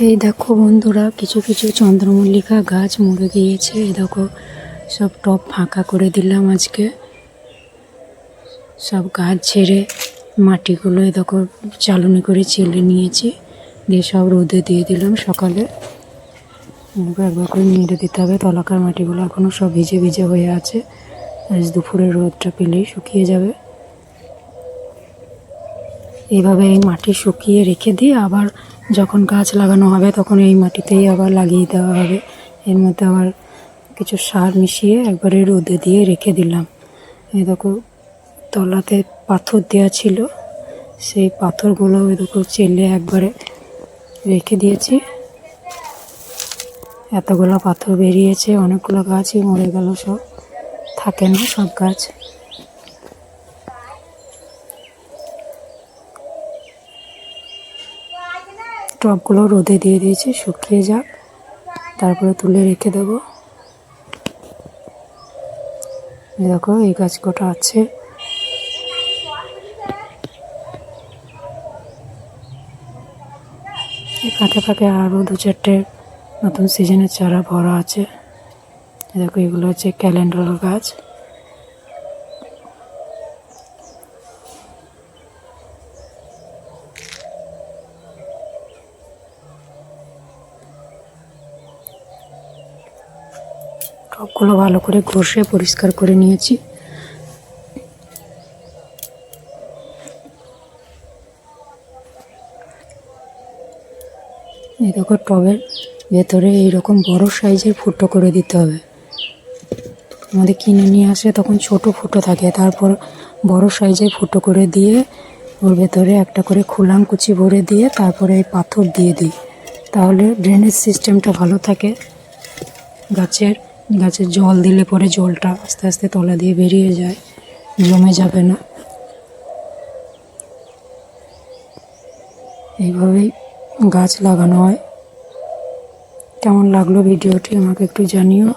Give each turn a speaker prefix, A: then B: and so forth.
A: এই দেখো বন্ধুরা, কিছু কিছু চন্দ্রমল্লিকা গাছ মরে গিয়েছে। এই দেখো, সব টব ফাঁকা করে দিলাম আজকে। সব গাছ ছেড়ে মাটিগুলো এই দেখো চালনি করে চেলে নিয়েছি, দিয়ে সব রোদে দিয়ে দিলাম সকালে। একবার করে নেড়ে দিতে হবে, তলাকার মাটিগুলো এখনও সব ভিজে ভিজে হয়ে আছে। আজ দুপুরের রোদটা পেলেই শুকিয়ে যাবে। এইভাবে এই মাটি শুকিয়ে রেখে দিয়ে আবার যখন গাছ লাগানো হবে তখন এই মাটিতেই আবার লাগিয়ে দেওয়া হবে। এর মধ্যে আবার কিছু সার মিশিয়ে একবারে রোদে দিয়ে রেখে দিলাম। এই দেখো, তলাতে পাথর দেওয়া ছিল, সেই পাথরগুলো এই দেখো চেলে একবারে রেখে দিয়েছি। এতগুলো পাথর বেরিয়েছে, অনেকগুলো গাছই মরে গেল, সব থাকে না সব গাছ। টবগুলো রোদে দিয়ে দিয়েছি, শুকিয়ে যাক, তারপরে তুলে রেখে দেবো। দেখো এই গাছ কটা আছে। এই ফাঁকে ফাঁকে আরও দু চারটে নতুন সিজনের চারা ভরা আছে। দেখো এগুলো হচ্ছে ক্যালেন্ডার গাছ। টবগুলো ভালো করে ঘষে পরিষ্কার করে নিয়েছি। এই দেখো, টবের ভেতরে এইরকম বড় সাইজের ফুটো করে দিতে হবে। আমাদের কিনে নিয়ে আসে তখন ছোট ফুটো থাকে, তারপর বড় সাইজের ফুটো করে দিয়ে ওর ভেতরে একটা করে খোলামকুচি ভরে দিয়ে তারপরে এই পাথর দিয়ে দিই, তাহলে ড্রেনেজ সিস্টেমটা ভালো থাকে। গাছের জল দিলে পরে জলটা আস্তে আস্তে তলা দিয়ে বেরিয়ে যায়, জমে যাবে না। এইভাবেই গাছ লাগানো হয়। কেমন লাগলো ভিডিওটি আমাকে একটু জানিও।